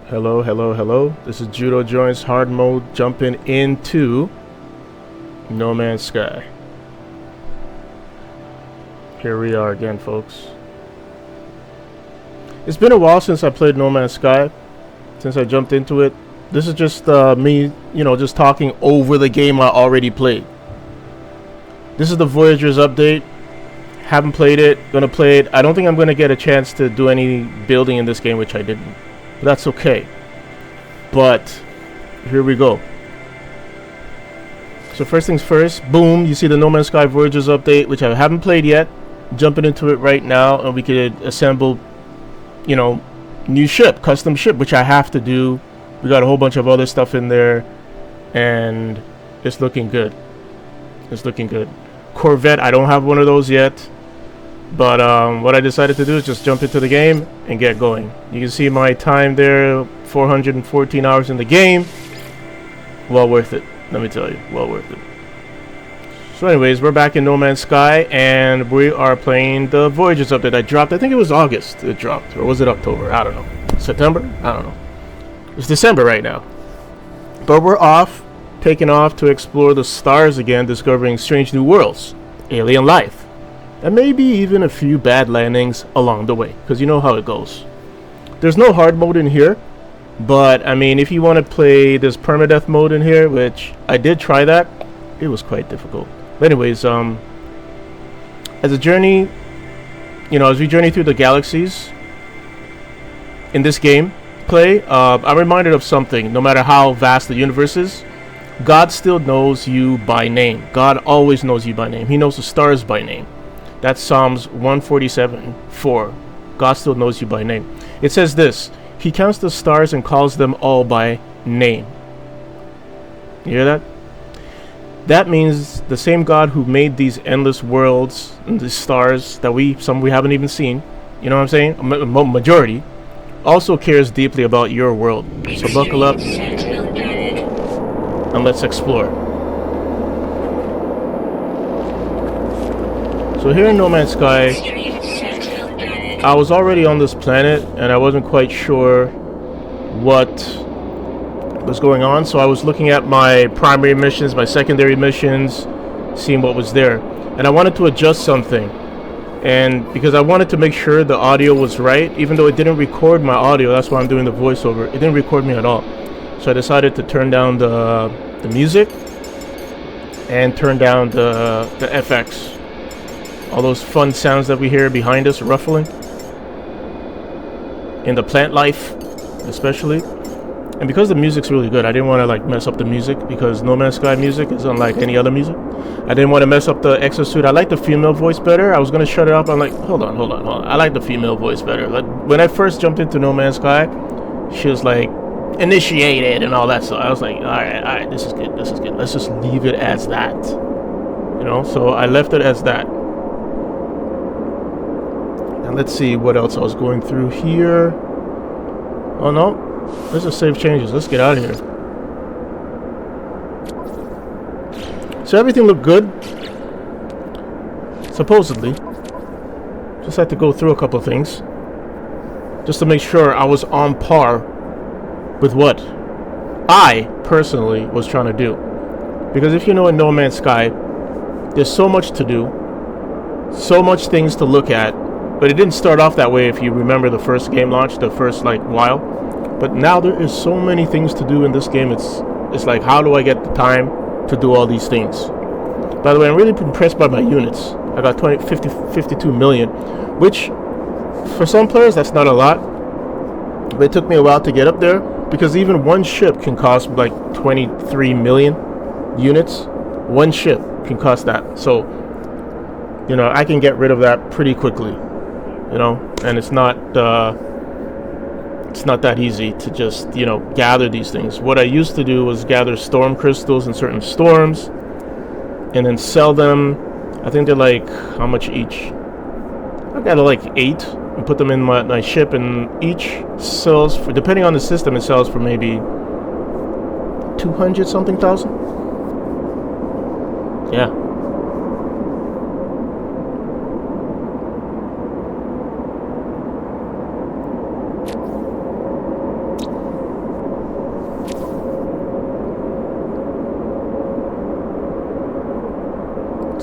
Hello, hello, hello. This is Judo Joints Hard Mode jumping into No Man's Sky. Here we are again, folks. It's been a while since I played No Man's Sky, since I jumped into it. This is just me, just talking over the game I already played. This is the Voyagers update. Haven't played it, gonna play it. I don't think I'm gonna get a chance to do any building in this game, which I didn't. But that's okay. But here we go. So first things first, boom, you see the No Man's Sky Voyagers update, which I haven't played yet. Jumping into it right now, and we could assemble, new ship, custom ship, which I have to do. We got a whole bunch of other stuff in there, and it's looking good. It's looking good. Corvette, I don't have one of those yet. But what I decided to do is just jump into the game and get going. You can see my time there, 414 hours in the game. Well worth it, let me tell you, well worth it. So anyways, we're back in No Man's Sky, and we are playing the Voyagers update that dropped. I think it was August it dropped, or was it October? I don't know. September? I don't know. It's December right now. But we're off, taking off to explore the stars again, discovering strange new worlds, alien life. And maybe even a few bad landings along the way, because you know how it goes. There's no hard mode in here, but I mean, if you want to play this permadeath mode in here, which I did try that, it was quite difficult. But anyways, as a journey, as we journey through the galaxies in this game play, I'm reminded of something. No matter how vast the universe is, God still knows you by name. God always knows you by name. He knows the stars by name. That's Psalms 147:4. God still knows you by name. It says this: He counts the stars and calls them all by name. You hear that? That means the same God who made these endless worlds and the stars that some we haven't even seen, you know what I'm saying? Majority also cares deeply about your world. So buckle up and let's explore. So here in No Man's Sky, I was already on this planet and I wasn't quite sure what was going on. So I was looking at my primary missions, my secondary missions, seeing what was there. And I wanted to adjust something. And because I wanted to make sure the audio was right, even though it didn't record my audio, that's why I'm doing the voiceover. It didn't record me at all. So I decided to turn down the music and turn down the FX. All those fun sounds that we hear behind us ruffling in the plant life especially. And because the music's really good, I didn't want to mess up the music, because No Man's Sky music is unlike any other music. I didn't want to mess up the exosuit. I like the female voice better. I was going to shut it up. I'm like, hold on. I like the female voice better. When I first jumped into No Man's Sky, she was like, initiated and all that stuff. I was like, all right, this is good. Let's just leave it as that. So I left it as that. And let's see what else I was going through here. Oh no, let's just save changes. Let's get out of here. So everything looked good, supposedly. Just had to go through a couple of things just to make sure I was on par with what I personally was trying to do. Because if you know, in No Man's Sky, there's so much to do, so much things to look at. But it didn't start off that way if you remember the first game launch, the first while. But now there is so many things to do in this game. It's like, how do I get the time to do all these things? By the way, I'm really impressed by my units. I got 52 million, which for some players that's not a lot. But it took me a while to get up there, because even one ship can cost 23 million units. One ship can cost that. So, I can get rid of that pretty quickly. And it's not that easy to just gather these things. What I used to do was gather storm crystals in certain storms and then sell them. I think they're how much each? I got 8 and put them in my ship, and each sells for, depending on the system, it sells for maybe 200 something thousand. Yeah.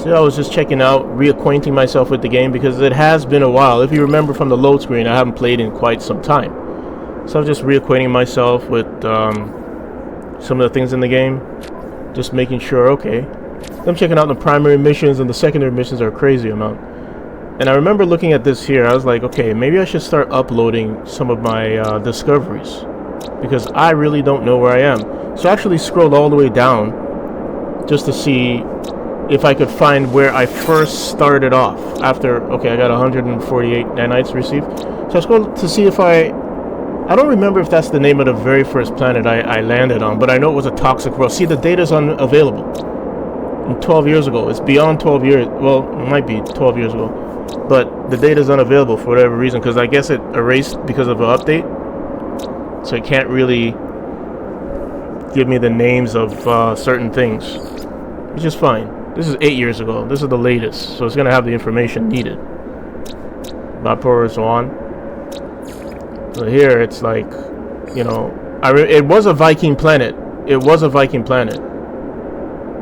So I was just checking out, reacquainting myself with the game because it has been a while. If you remember from the load screen, I haven't played in quite some time. So I'm just reacquainting myself with some of the things in the game. Just making sure, okay. I'm checking out the primary missions, and the secondary missions are a crazy amount. And I remember looking at this here, I was like, okay, maybe I should start uploading some of my discoveries. Because I really don't know where I am. So I actually scrolled all the way down just to see if I could find where I first started off after, okay, I got 148 nanites received. So I scrolled to see if I don't remember if that's the name of the very first planet I landed on, but I know it was a toxic world. See, the data's unavailable. 12 years ago. It's beyond 12 years. Well, it might be 12 years ago. But the data's unavailable for whatever reason, because I guess it erased because of an update. So it can't really give me the names of certain things. Which is fine. This is 8 years ago. This is the latest. So it's going to have the information needed. Vapor is on. So here it's like, you know, it was a Viking planet. It was a Viking planet.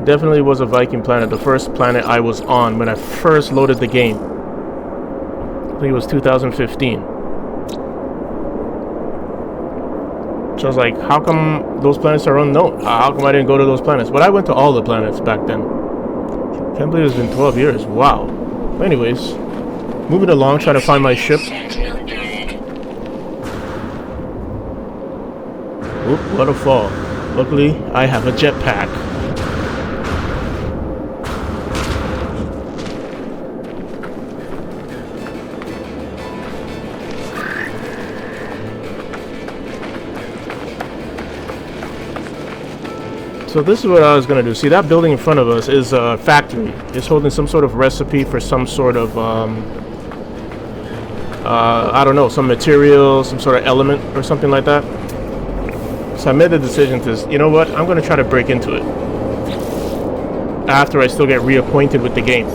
Definitely was a Viking planet. The first planet I was on when I first loaded the game. I think it was 2015. So I was like, how come those planets are unknown? How come I didn't go to those planets? But I went to all the planets back then. Can't believe it's been 12 years. Wow. Anyways, moving along, trying to find my ship. Oop, what a fall. Luckily, I have a jetpack. So this is what I was going to do. See, that building in front of us is a factory. It's holding some sort of recipe for some sort of, I don't know, some material, some sort of element or something like that. So I made the decision to, you know what, I'm going to try to break into it. After I still get reacquainted with the game.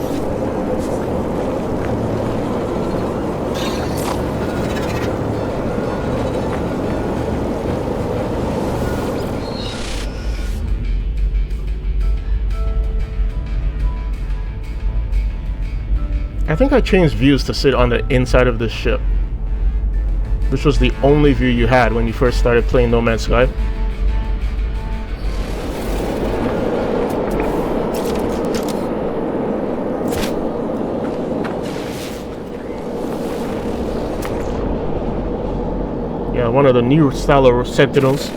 I think I changed views to sit on the inside of the ship, which was the only view you had when you first started playing No Man's Sky. Yeah, one of the new style of Sentinels.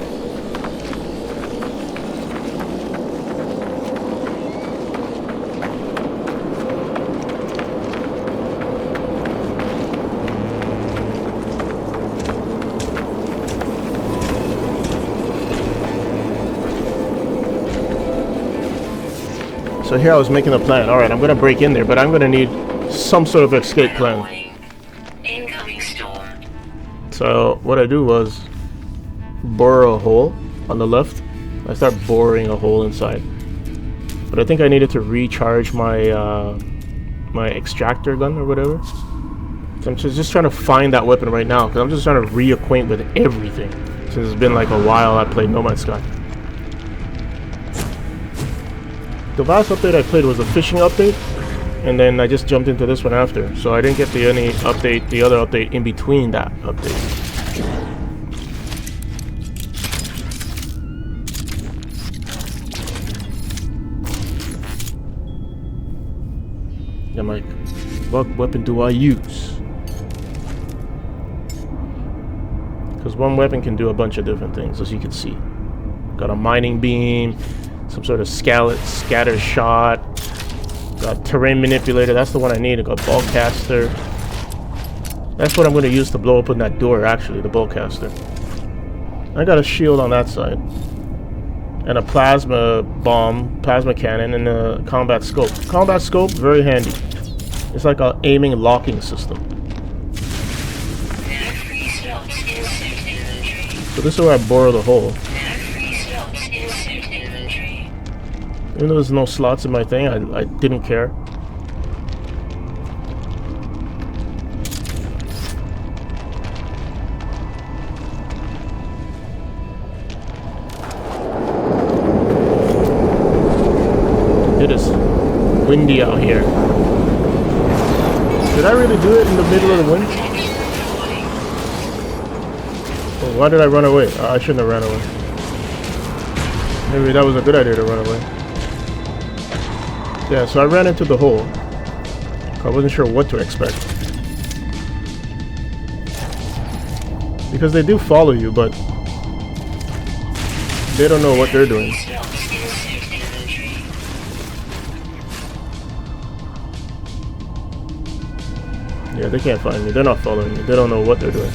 So here I was making a plan. Alright, I'm going to break in there, but I'm going to need some sort of escape plan. Incoming storm. So what I do was bore a hole on the left. I start boring a hole inside. But I think I needed to recharge my my extractor gun or whatever. So I'm just trying to find that weapon right now, because I'm just trying to reacquaint with everything. Since it's been like a while I played No Man's Sky. The last update I played was a fishing update, and then I just jumped into this one after. So I didn't get the other update in between that update. I'm like, what weapon do I use? Because one weapon can do a bunch of different things, as you can see. Got a mining beam, some sort of scatter shot, got terrain manipulator, that's the one I need. I got ballcaster. That's what I'm going to use to blow open that door, actually, the ballcaster. I got a shield on that side. And a plasma bomb, plasma cannon, and a combat scope. Combat scope, very handy. It's like an aiming locking system. So this is where I bore the hole. Even though there's no slots in my thing, I didn't care. It is. windy out here. Did I really do it in the middle of the wind? Oh, why did I run away? I shouldn't have ran away. Maybe that was a good idea to run away. Yeah, so I ran into the hole. I wasn't sure what to expect. Because they do follow you, but they don't know what they're doing. Yeah, they can't find me. They're not following me. They don't know what they're doing.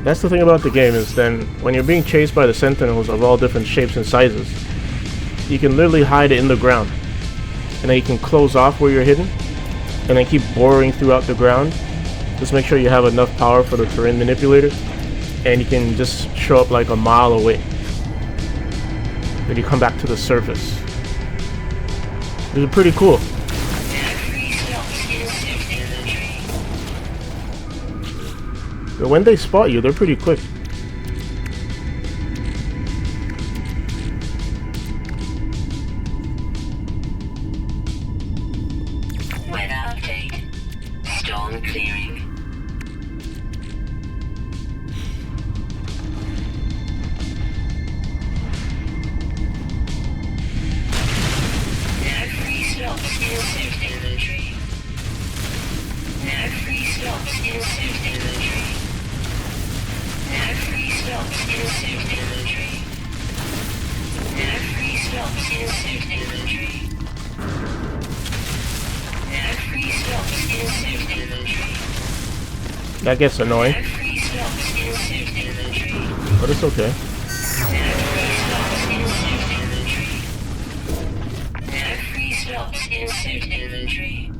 That's the thing about the game, is then when you're being chased by the Sentinels of all different shapes and sizes, you can literally hide it in the ground. And then you can close off where you're hidden, and then keep boring throughout the ground. Just make sure you have enough power for the terrain manipulator, and you can just show up like a mile away. Then you come back to the surface. Which is pretty cool. But when they spot you, they're pretty quick. Weather update. Storm clearing. No free slots in suit inventory. No free slots in suit inventory. No free slots in suit inventory. No free slots in suit inventory. No free slots in suit inventory. That gets annoying, No free slots in suit inventory. but it's okay. No free slots in suit inventory. No free slots in suit inventory.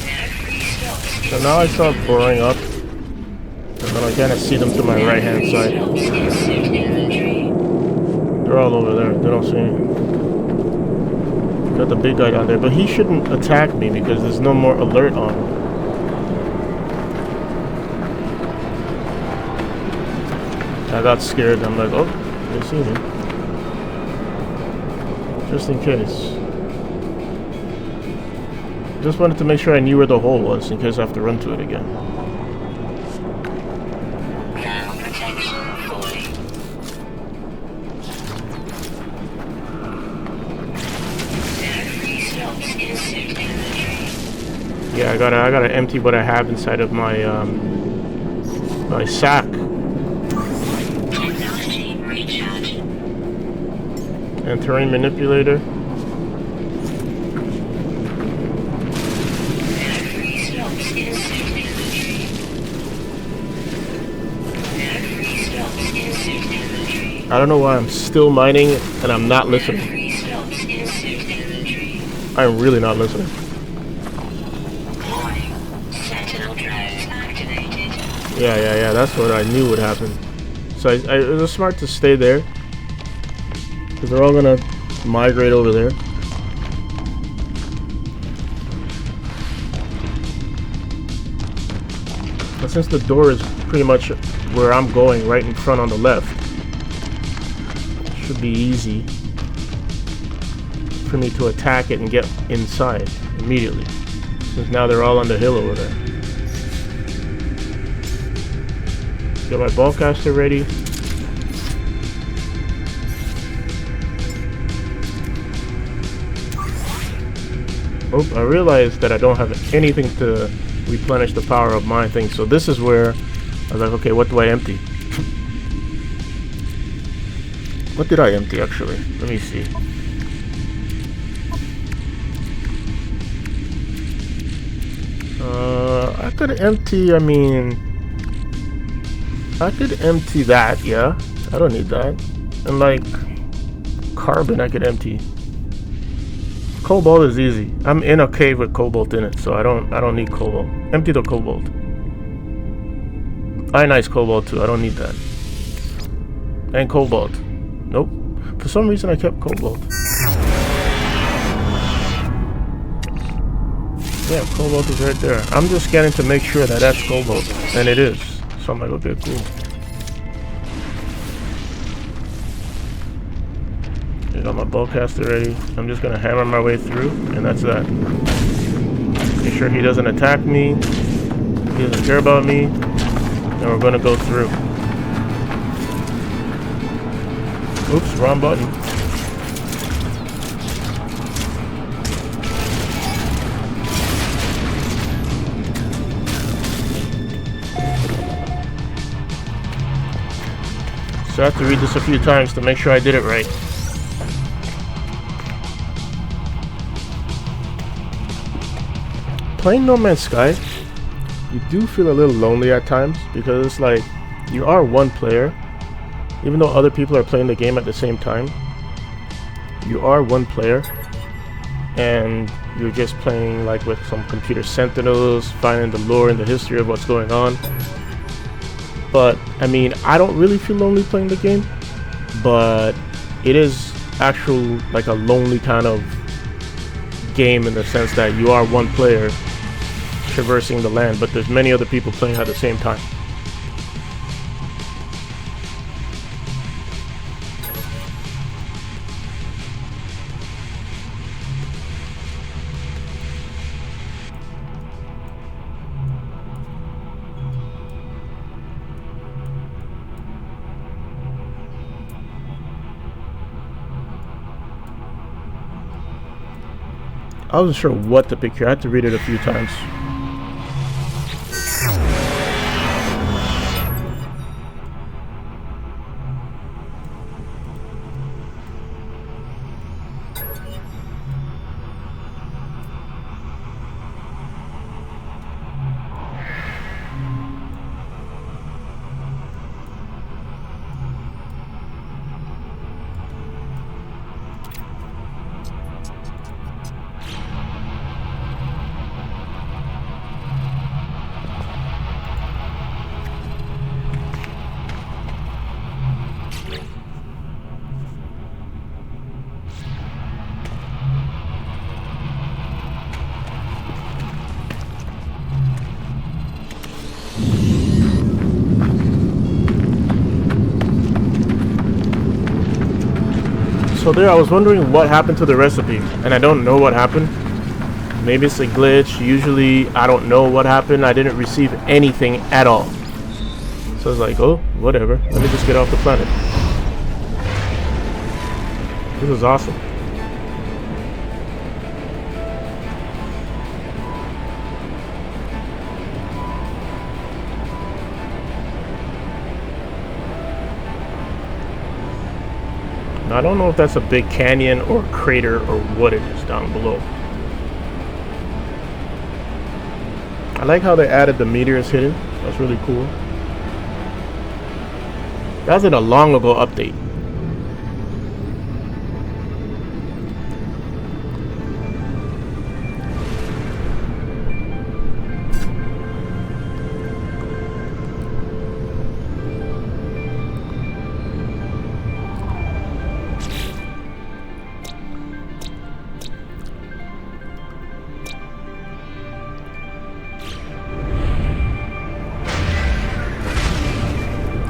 No free slots in So now I start boring up, and then I kind of see them to my right hand side. slots in suit inventory. They're all over there. They don't see me. Got the big guy down there, but he shouldn't attack me because there's no more alert on him. I got scared. I'm like, oh, they see me. Just in case. Just wanted to make sure I knew where the hole was in case I have to run to it again. Now protection fully. No free slots in suit inventory. Yeah, I gotta empty what I have inside of my my sack. Technology recharge. And terrain manipulator. No free slots in suit inventory. No free slots in suit inventory. I don't know why I'm still mining and I'm not No listening. free slots in suit inventory. I'm really not listening. Warning. Sentinel drones activated. Yeah, that's what I knew would happen. So it was smart to stay there, because they're all gonna migrate over there. But since the door is pretty much where I'm going, right in front on the left, it should be easy for me to attack it and get inside immediately, since now they're all on the hill over there. Get my ballcaster ready. Oh, I realized that I don't have anything to replenish the power of my thing, so this is where I was like, okay, what do I empty? What did I empty actually? Let me see. I could empty, I could empty that, yeah. I don't need that. And like carbon I could empty. Cobalt is easy. I'm in a cave with cobalt in it, so I don't need cobalt. Empty the cobalt. Ionized cobalt too, I don't need that. And cobalt. Nope. For some reason I kept cobalt. Yeah, Cobalt is right there. I'm just scanning to make sure that that's Cobalt, and it is. So I'm like, okay, cool. I got my bowcaster ready. I'm just gonna hammer my way through, and that's that. Make sure he doesn't attack me. He doesn't care about me, and we're gonna go through. Oops, wrong button. So I have to read this a few times to make sure I did it right. Playing No Man's Sky, you do feel a little lonely at times because it's like you are one player. Even though other people are playing the game at the same time, you are one player and you're just playing like with some computer Sentinels, finding the lore and the history of what's going on. But I mean, I don't really feel lonely playing the game, but it is actual like a lonely kind of game in the sense that you are one player traversing the land, but there's many other people playing at the same time. I wasn't sure what to pick here. I had to read it a few times. So there, I was wondering what happened to the recipe, and I don't know what happened. Maybe it's a glitch. Usually, I don't know what happened. I didn't receive anything at all. So I was like, oh, whatever. Let me just get off the planet. This is awesome. Now, I don't know if that's a big canyon or crater or what it is down below. I like how they added the meteors hidden. That's really cool. That's in a long ago update.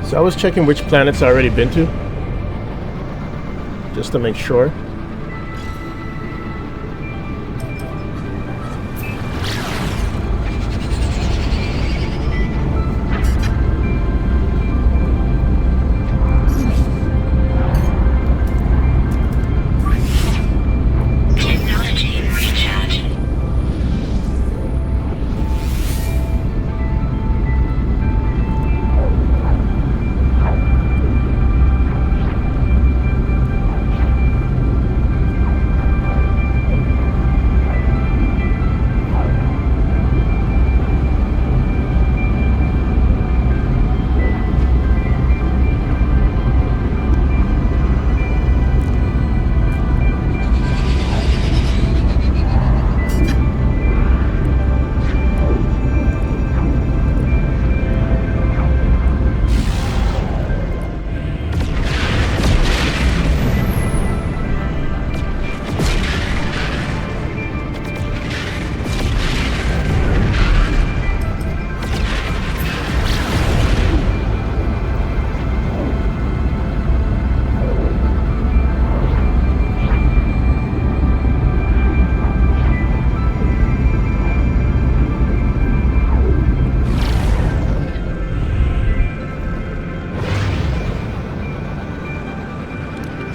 So I was checking which planets I already been to, just to make sure.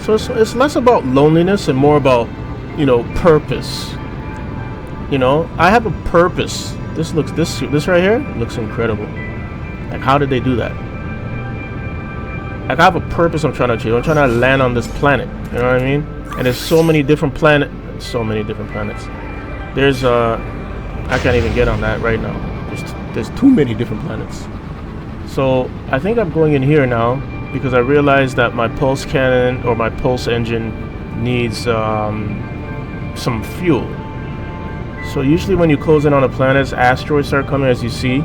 So it's less about loneliness and more about, you know, purpose. You know, I have a purpose. This right here looks incredible. Like, how did they do that? Like, I have a purpose I'm trying to achieve. I'm trying to land on this planet. You know what I mean? And there's so many different planets. There's I can't even get on that right now. There's too many different planets. So I think I'm going in here now because I realized that my pulse cannon or my pulse engine needs some fuel. So usually when you close in on the planets, asteroids start coming, as you see.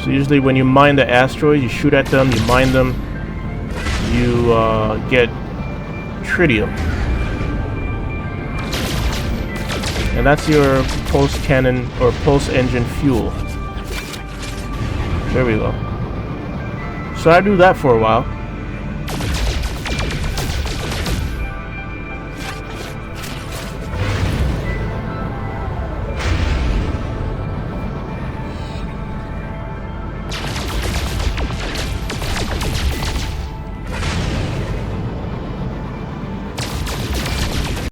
So usually when you mine the asteroids, you shoot at them, you mine them, you get tritium. And that's your pulse cannon or pulse engine fuel. There we go. So I do that for a while.